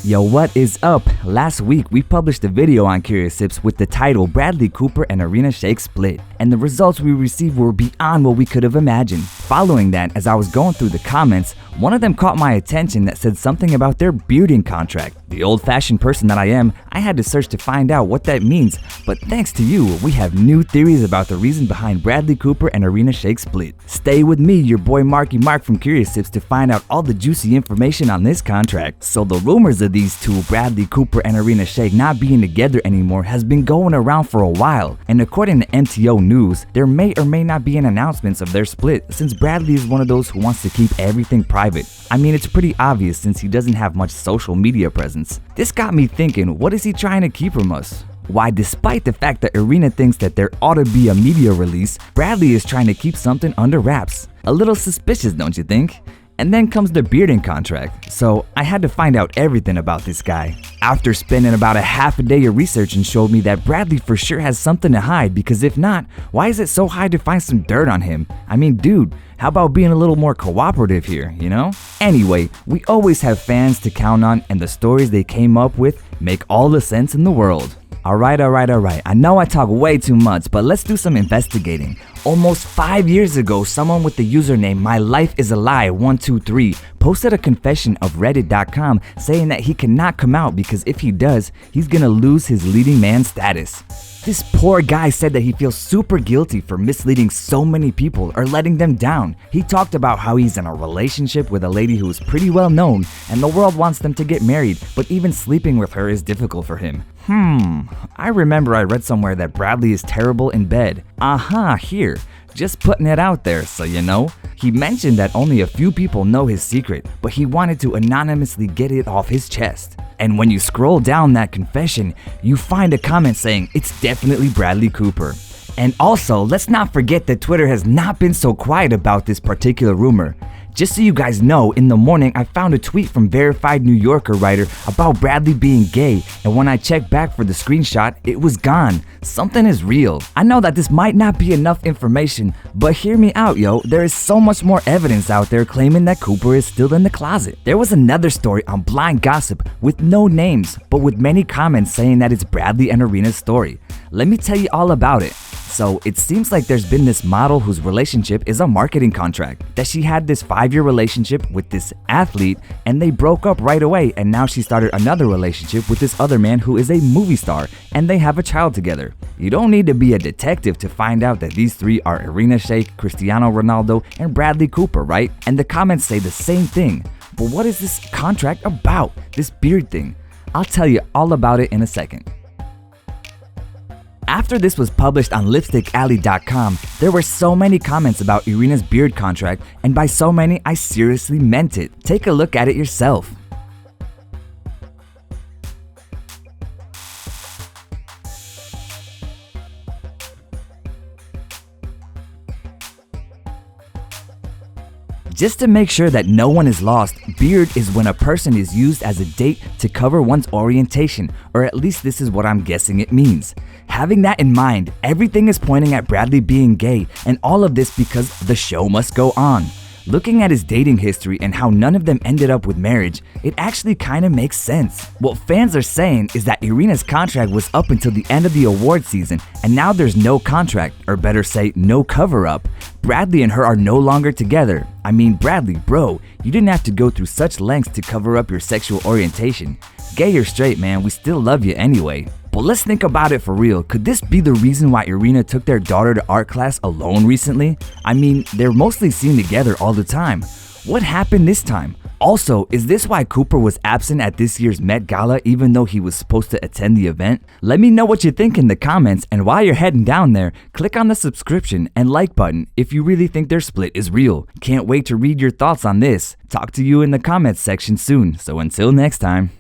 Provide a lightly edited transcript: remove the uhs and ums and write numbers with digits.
Yo, what is up? Last week we published a video on CurioSips with the title Bradley Cooper and Irina Shayk split, and the results we received were beyond what we could have imagined. Following that, as I was going through the comments, one of them caught my attention that said something about their bearding contract. The old-fashioned person that I am, I had to search to find out what that means, but thanks to you, we have new theories about the reason behind Bradley Cooper and Irina Shayk split. Stay with me, your boy Marky Mark from CurioSips, to find out all the juicy information on this contract. So the rumors of these two, Bradley Cooper and Irina Shayk, not being together anymore has been going around for a while, and according to MTO News, there may or may not be an announcement of their split, since Bradley is one of those who wants to keep everything private. I mean, it's pretty obvious since he doesn't have much social media presence. This got me thinking, what is he trying to keep from us? Why, despite the fact that Irina thinks that there ought to be a media release, Bradley is trying to keep something under wraps. A little suspicious, don't you think? And then comes the bearding contract, so I had to find out everything about this guy. After spending about a half a day of researching showed me that Bradley for sure has something to hide, because if not, why is it so hard to find some dirt on him? I mean, dude, how about being a little more cooperative here, you know? Anyway, we always have fans to count on, and the stories they came up with make all the sense in the world. Alright, I know I talk way too much, but let's do some investigating. Almost 5 years ago, someone with the username MyLifeIsALie123 posted a confession of Reddit.com saying that he cannot come out because if he does, he's gonna lose his leading man status. This poor guy said that he feels super guilty for misleading so many people or letting them down. He talked about how he's in a relationship with a lady who is pretty well known and the world wants them to get married, but even sleeping with her is difficult for him. I remember I read somewhere that Bradley is terrible in bed. Here. Just putting it out there so you know. He mentioned that only a few people know his secret, but he wanted to anonymously get it off his chest. And when you scroll down that confession, you find a comment saying it's definitely Bradley Cooper. And also, let's not forget that Twitter has not been so quiet about this particular rumor. Just so you guys know, in the morning I found a tweet from verified New Yorker writer about Bradley being gay, and when I checked back for the screenshot, it was gone. Something is real. I know that this might not be enough information, but hear me out, yo. There is so much more evidence out there claiming that Cooper is still in the closet. There was another story on Blind Gossip with no names, but with many comments saying that it's Bradley and Irina's story. Let me tell you all about it. So it seems like there's been this model whose relationship is a marketing contract, that she had this 5-year relationship with this athlete and they broke up right away, and now she started another relationship with this other man who is a movie star and they have a child together. You don't need to be a detective to find out that these three are Irina Shayk, Cristiano Ronaldo, and Bradley Cooper, right? And the comments say the same thing. But what is this contract about? This beard thing? I'll tell you all about it in a second. After this was published on LipstickAlley.com, there were so many comments about Irina's beard contract, and by so many, I seriously meant it. Take a look at it yourself. Just to make sure that no one is lost, beard is when a person is used as a date to cover one's orientation, or at least this is what I'm guessing it means. Having that in mind, everything is pointing at Bradley being gay, and all of this because the show must go on. Looking at his dating history and how none of them ended up with marriage, it actually kinda makes sense. What fans are saying is that Irina's contract was up until the end of the award season, and now there's no contract, or better say, no cover-up. Bradley and her are no longer together. I mean, Bradley, bro, you didn't have to go through such lengths to cover up your sexual orientation. Gay or straight, man, we still love you anyway. But let's think about it for real. Could this be the reason why Irina took their daughter to art class alone recently? I mean, they're mostly seen together all the time. What happened this time? Also, is this why Cooper was absent at this year's Met Gala even though he was supposed to attend the event? Let me know what you think in the comments, and while you're heading down there, click on the subscription and like button if you really think their split is real. Can't wait to read your thoughts on this. Talk to you in the comments section soon, so until next time.